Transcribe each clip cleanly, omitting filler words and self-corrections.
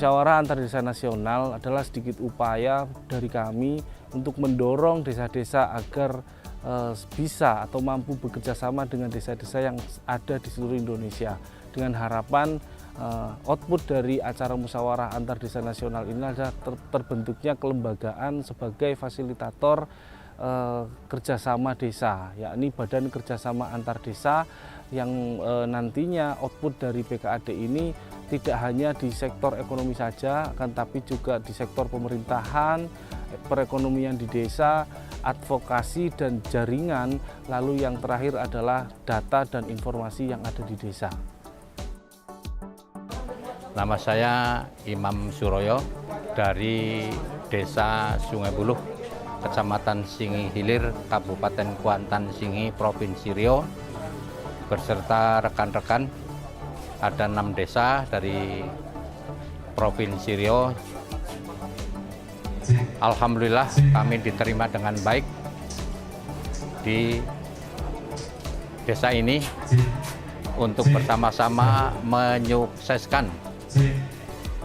musyawarah antar desa nasional adalah sedikit upaya dari kami untuk mendorong desa-desa agar bisa atau mampu bekerja sama dengan desa-desa yang ada di seluruh Indonesia, dengan harapan output dari acara musyawarah antar desa nasional ini adalah terbentuknya kelembagaan sebagai fasilitator kerjasama desa, yakni Badan Kerjasama Antar Desa yang nantinya output dari BKAD ini tidak hanya di sektor ekonomi saja, akan tapi juga di sektor pemerintahan, perekonomian di desa, advokasi dan jaringan, lalu yang terakhir adalah data dan informasi yang ada di desa. Nama saya Imam Suroyo dari Desa Sungai Buluh, Kecamatan Singi Hilir, Kabupaten Kuantan Singi, Provinsi Riau, beserta rekan-rekan. Ada 6 desa dari Provinsi Riau. Alhamdulillah kami diterima dengan baik di desa ini untuk bersama-sama menyukseskan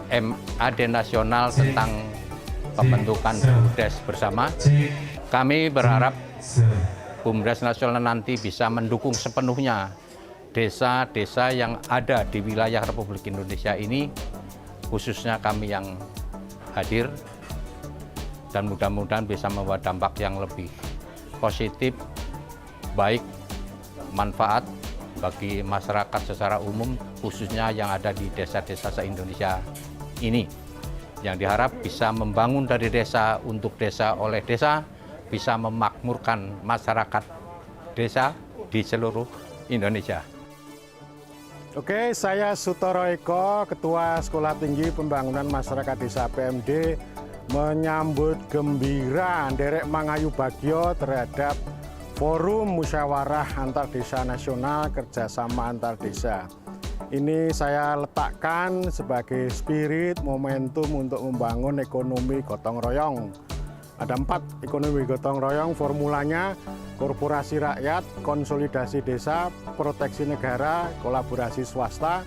MAD nasional tentang pembentukan BUMDes bersama. Kami berharap BUMDes nasional nanti bisa mendukung sepenuhnya desa-desa yang ada di wilayah Republik Indonesia ini, khususnya kami yang hadir, dan mudah-mudahan bisa membawa dampak yang lebih positif, baik, manfaat bagi masyarakat secara umum, khususnya yang ada di desa-desa se-Indonesia ini. Yang diharap bisa membangun dari desa untuk desa oleh desa, bisa memakmurkan masyarakat desa di seluruh Indonesia. Oke, saya Sutoro Eko, Ketua Sekolah Tinggi Pembangunan Masyarakat Desa PMD, menyambut gembira nderek mangayu bagyo terhadap Forum Musyawarah Antar Desa Nasional Kerjasama Antar Desa. Ini saya letakkan sebagai spirit momentum untuk membangun ekonomi gotong royong. Ada 4 ekonomi gotong royong, formulanya korporasi rakyat, konsolidasi desa, proteksi negara, kolaborasi swasta,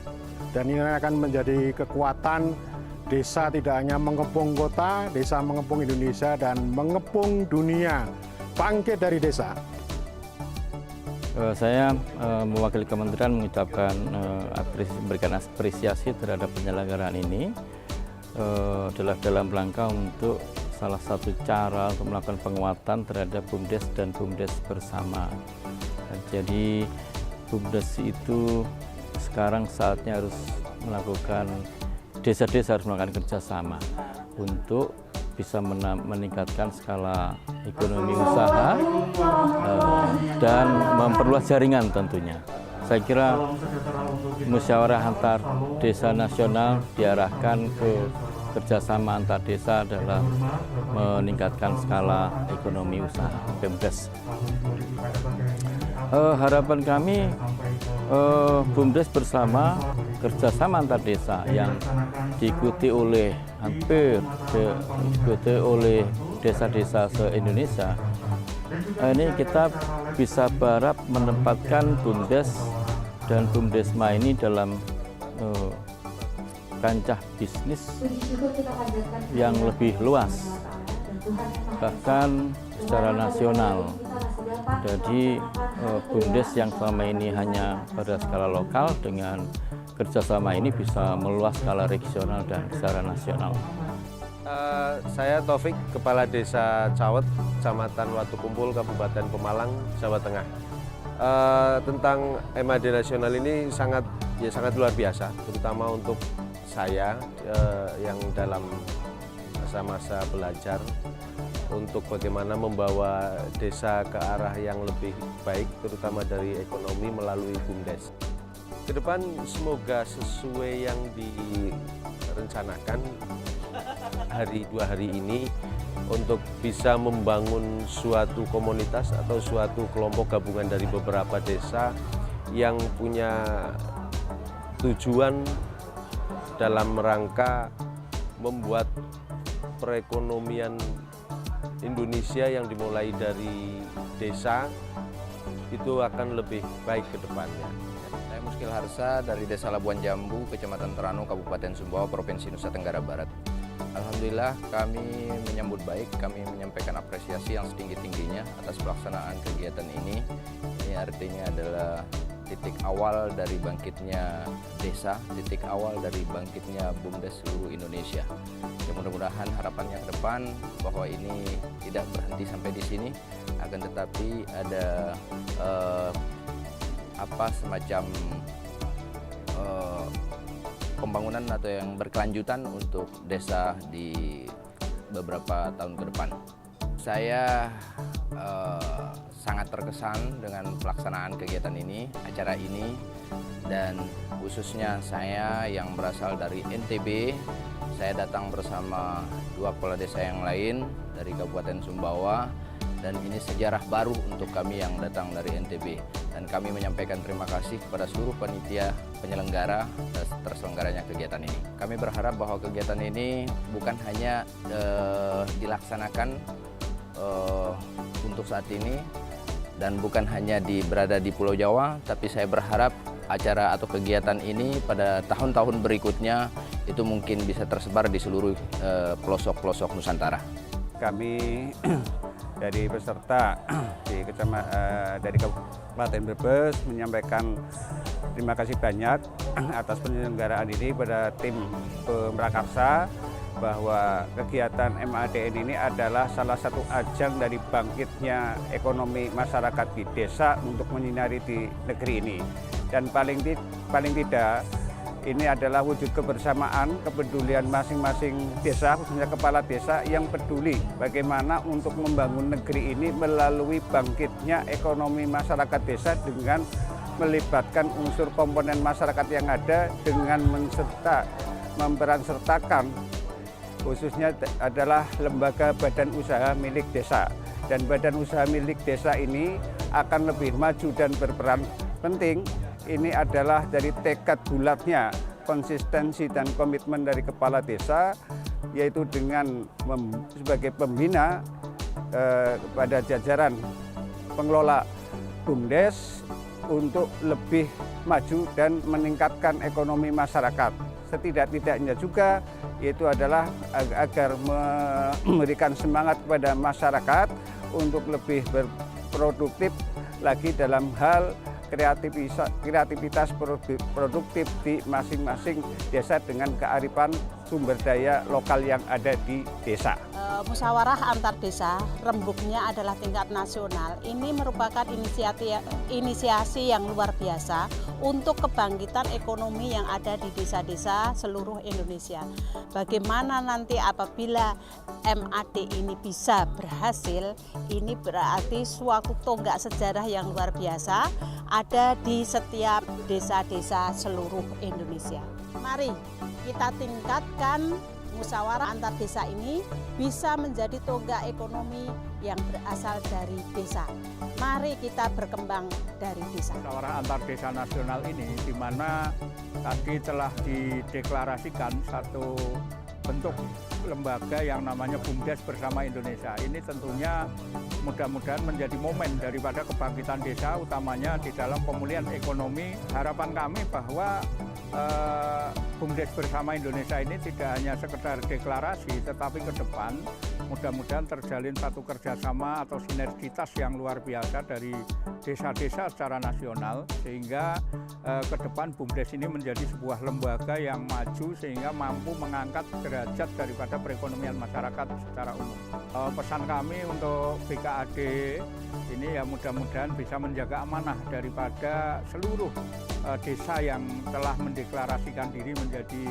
dan ini akan menjadi kekuatan desa tidak hanya mengepung kota, desa mengepung Indonesia dan mengepung dunia. Bangkit dari desa. Saya mewakili kementerian mengucapkan memberikan apresiasi terhadap penyelenggaraan ini adalah dalam rangka untuk salah satu cara untuk melakukan penguatan terhadap BUMDes dan BUMDes bersama. Jadi BUMDes itu sekarang saatnya harus melakukan, desa-desa harus melakukan kerjasama untuk bisa meningkatkan skala ekonomi usaha dan memperluas jaringan tentunya. Saya kira musyawarah antar desa nasional diarahkan ke kerjasama antar desa adalah meningkatkan skala ekonomi usaha BUMDes. Harapan kami BUMDes bersama kerjasama antar desa yang diikuti oleh desa-desa se-Indonesia. Ini kita bisa berharap menempatkan BUMDes dan BUMDesma ini dalam kancah bisnis yang lebih luas, bahkan secara nasional. Jadi BUMDes yang selama ini hanya pada skala lokal, dengan kerjasama ini bisa meluas skala regional dan secara nasional. Saya Taufik, Kepala Desa Cawet, Kecamatan Watukumpul, Kabupaten Pemalang, Jawa Tengah. Tentang MAD nasional ini sangat luar biasa, terutama untuk saya yang dalam masa-masa belajar untuk bagaimana membawa desa ke arah yang lebih baik, terutama dari ekonomi melalui BUMDes. Kedepan semoga sesuai yang direncanakan dua hari ini untuk bisa membangun suatu komunitas atau suatu kelompok gabungan dari beberapa desa yang punya tujuan dalam rangka membuat perekonomian Indonesia yang dimulai dari desa itu akan lebih baik ke depannya. Wakil Harsa dari Desa Labuan Jambu, Kecamatan Teranu, Kabupaten Sumbawa, Provinsi Nusa Tenggara Barat. Alhamdulillah kami menyambut baik, kami menyampaikan apresiasi yang setinggi-tingginya atas pelaksanaan kegiatan ini. Ini artinya adalah titik awal dari bangkitnya desa, titik awal dari bangkitnya BUMDes seluruh Indonesia. Ya, mudah-mudahan harapannya ke depan bahwa ini tidak berhenti sampai di sini, akan tetapi ada semacam pembangunan atau yang berkelanjutan untuk desa di beberapa tahun ke depan. Saya sangat terkesan dengan pelaksanaan kegiatan ini, acara ini, dan khususnya saya yang berasal dari NTB. Saya datang bersama 2 kepala desa yang lain dari Kabupaten Sumbawa, dan ini sejarah baru untuk kami yang datang dari NTB. Dan kami menyampaikan terima kasih kepada seluruh panitia penyelenggara terselenggaranya kegiatan ini. Kami berharap bahwa kegiatan ini bukan hanya dilaksanakan untuk saat ini dan bukan hanya berada di Pulau Jawa, tapi saya berharap acara atau kegiatan ini pada tahun-tahun berikutnya itu mungkin bisa tersebar di seluruh pelosok-pelosok Nusantara. Kami dari peserta dari Kabupaten Brebes menyampaikan terima kasih banyak atas penyelenggaraan ini pada tim Pemrakarsa, bahwa kegiatan MADN ini adalah salah satu ajang dari bangkitnya ekonomi masyarakat di desa untuk menyinari di negeri ini. Dan paling tidak ini adalah wujud kebersamaan, kepedulian masing-masing desa, khususnya kepala desa yang peduli bagaimana untuk membangun negeri ini melalui bangkitnya ekonomi masyarakat desa dengan melibatkan unsur komponen masyarakat yang ada dengan memperan sertakan khususnya adalah lembaga badan usaha milik desa. Dan badan usaha milik desa ini akan lebih maju dan berperan penting. Ini adalah dari tekad bulatnya, konsistensi dan komitmen dari kepala desa, yaitu dengan sebagai pembina kepada jajaran pengelola BUMDes untuk lebih maju dan meningkatkan ekonomi masyarakat. Setidak-tidaknya juga yaitu adalah agar memberikan semangat kepada masyarakat untuk lebih berproduktif lagi dalam hal kreativitas produktif di masing-masing desa dengan kearifan sumber daya lokal yang ada di desa. Musyawarah antar desa, rembuknya adalah tingkat nasional. Ini merupakan inisiasi yang luar biasa untuk kebangkitan ekonomi yang ada di desa-desa seluruh Indonesia. Bagaimana nanti apabila MAD ini bisa berhasil, ini berarti suatu tonggak sejarah yang luar biasa ada di setiap desa-desa seluruh Indonesia. Mari kita tingkatkan musyawarah antar desa ini bisa menjadi tonggak ekonomi yang berasal dari desa. Mari kita berkembang dari desa. Musyawarah antar desa nasional ini di mana tadi telah dideklarasikan satu bentuk lembaga yang namanya BUMDes Bersama Indonesia. Ini tentunya mudah-mudahan menjadi momen daripada kebangkitan desa, utamanya di dalam pemulihan ekonomi. Harapan kami bahwa BUMDes Bersama Indonesia ini tidak hanya sekedar deklarasi, tetapi ke depan mudah-mudahan terjalin satu kerjasama atau sinergitas yang luar biasa dari desa-desa secara nasional, sehingga ke depan BUMDes ini menjadi sebuah lembaga yang maju sehingga mampu mengangkat derajat daripada perekonomian masyarakat secara umum. Pesan kami untuk BKAD ini ya mudah-mudahan bisa menjaga amanah daripada seluruh desa yang telah mendeklarasikan diri menjadi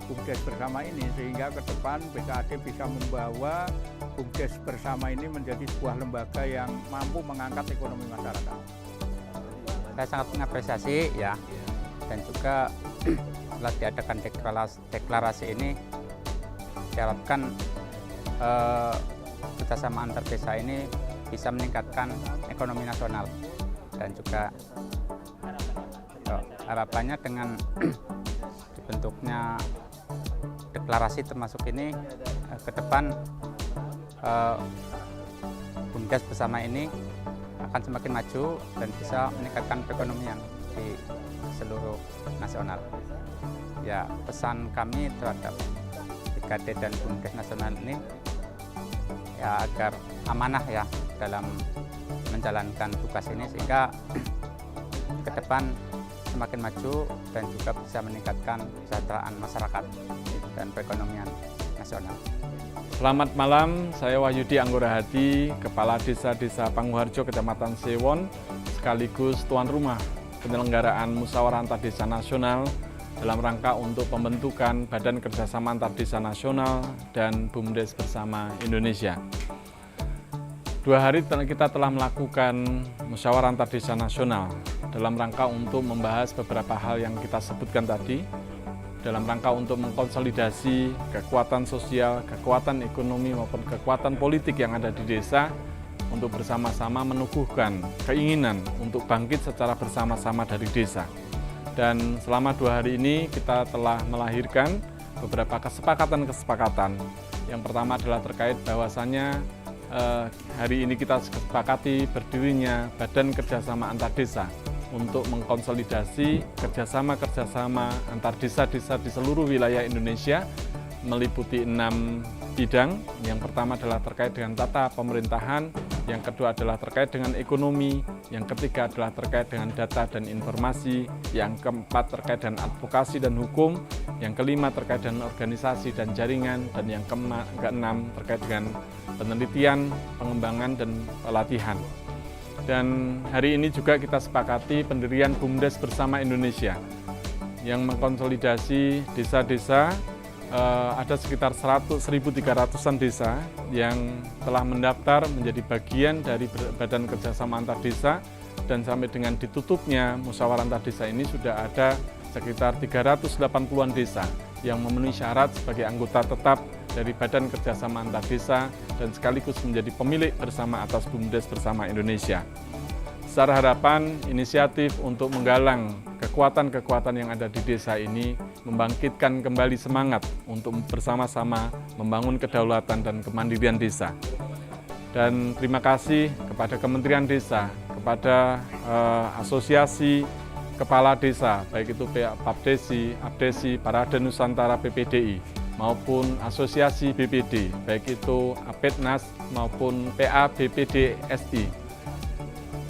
BUMDes Bersama ini, sehingga ke depan BKAD bisa membawa BUMDes Bersama ini menjadi sebuah lembaga yang mampu mengangkat ekonomi masyarakat. Saya sangat mengapresiasi ya, dan juga setelah diadakan deklarasi ini diharapkan kerjasama antar desa ini bisa meningkatkan ekonomi nasional, dan juga harapannya dengan dibentuknya deklarasi termasuk ini ke depan BUMDes Bersama ini akan semakin maju dan bisa meningkatkan perekonomian di seluruh nasional. Ya, pesan kami terhadap BKD dan BUMDes nasional ini ya agar amanah ya dalam menjalankan tugas ini sehingga ke depan semakin maju dan juga bisa meningkatkan kesejahteraan masyarakat dan perekonomian nasional. Selamat malam, saya Wahyudi Anggrahadi, Kepala Desa Panguharjo, Kecamatan Sewon, sekaligus tuan rumah penyelenggaraan Musyawarah Antar Desa Nasional dalam rangka untuk pembentukan Badan Kerjasama Antar Desa Nasional dan BUMDes bersama Indonesia. 2 hari kita telah melakukan Musyawarah Antar Desa Nasional dalam rangka untuk membahas beberapa hal yang kita sebutkan tadi, dalam rangka untuk mengkonsolidasi kekuatan sosial, kekuatan ekonomi maupun kekuatan politik yang ada di desa untuk bersama-sama menubuhkan keinginan untuk bangkit secara bersama-sama dari desa. Dan selama 2 hari ini kita telah melahirkan beberapa kesepakatan-kesepakatan. Yang pertama adalah terkait bahwasannya hari ini kita sepakati berdirinya Badan Kerjasama Antar Desa untuk mengkonsolidasi kerjasama antar desa-desa di seluruh wilayah Indonesia meliputi 6 bidang. Yang pertama adalah terkait dengan tata pemerintahan, yang kedua adalah terkait dengan ekonomi, yang ketiga adalah terkait dengan data dan informasi, yang keempat terkait dengan advokasi dan hukum, yang kelima terkait dengan organisasi dan jaringan, dan yang keenam terkait dengan penelitian, pengembangan, dan pelatihan. Dan hari ini juga kita sepakati pendirian BUMDes bersama Indonesia yang mengkonsolidasi desa-desa. Ada sekitar 1.300-an desa yang telah mendaftar menjadi bagian dari Badan Kerjasama Antar Desa, dan sampai dengan ditutupnya Musyawarah Antar Desa ini sudah ada sekitar 380-an desa yang memenuhi syarat sebagai anggota tetap dari Badan Kerjasama Antar Desa dan sekaligus menjadi pemilik bersama atas BUMDes bersama Indonesia. Secara harapan, inisiatif untuk menggalang kekuatan-kekuatan yang ada di desa ini membangkitkan kembali semangat untuk bersama-sama membangun kedaulatan dan kemandirian desa. Dan terima kasih kepada Kementerian Desa, kepada asosiasi kepala desa, baik itu PAPDESI, APDESI, Parade Nusantara PPDI, maupun asosiasi BPD, baik itu APEDNAS maupun PA-BPD-SI,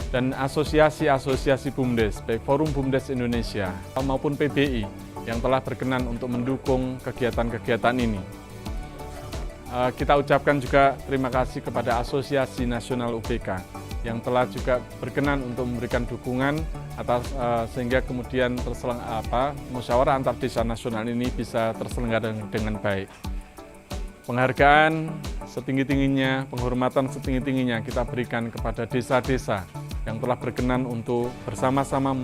dan asosiasi-asosiasi BUMDes, baik Forum BUMDes Indonesia maupun PBI, yang telah berkenan untuk mendukung kegiatan-kegiatan ini. Kita ucapkan juga terima kasih kepada Asosiasi Nasional UBK yang telah juga berkenan untuk memberikan dukungan atas sehingga kemudian Musyawarah Antar Desa Nasional ini bisa terselenggara dengan baik. Penghargaan setinggi-tingginya, penghormatan setinggi-tingginya kita berikan kepada desa-desa yang telah berkenan untuk bersama-sama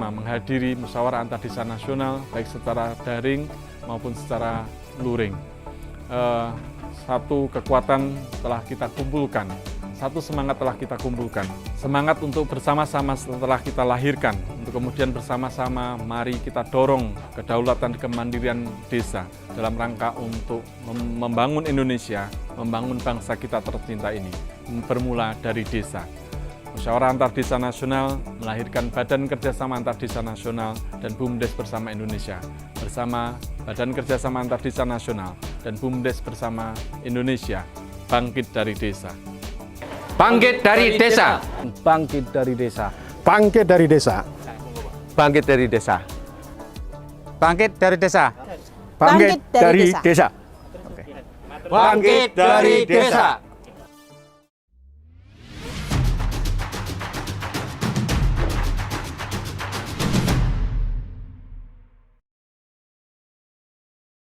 menghadiri Musyawarah Antar Desa Nasional, baik secara daring maupun secara luring. Satu kekuatan telah kita kumpulkan, satu semangat telah kita kumpulkan. Semangat untuk bersama-sama setelah kita lahirkan, untuk kemudian bersama-sama mari kita dorong kedaulatan dan kemandirian desa dalam rangka untuk membangun Indonesia, membangun bangsa kita tercinta ini, bermula dari desa. Musyawarah Antar Desa Nasional melahirkan Badan Kerjasama Antar Desa Nasional dan BUMDes bersama Indonesia. Bersama Badan Kerjasama Antar Desa Nasional dan BUMDes bersama Indonesia, bangkit dari desa. Bangkit dari desa. Bangkit dari desa. Bangkit dari desa. Bangkit dari desa. Bangkit dari desa. Bangkit dari desa. Bangkit dari desa. Bangkit dari desa.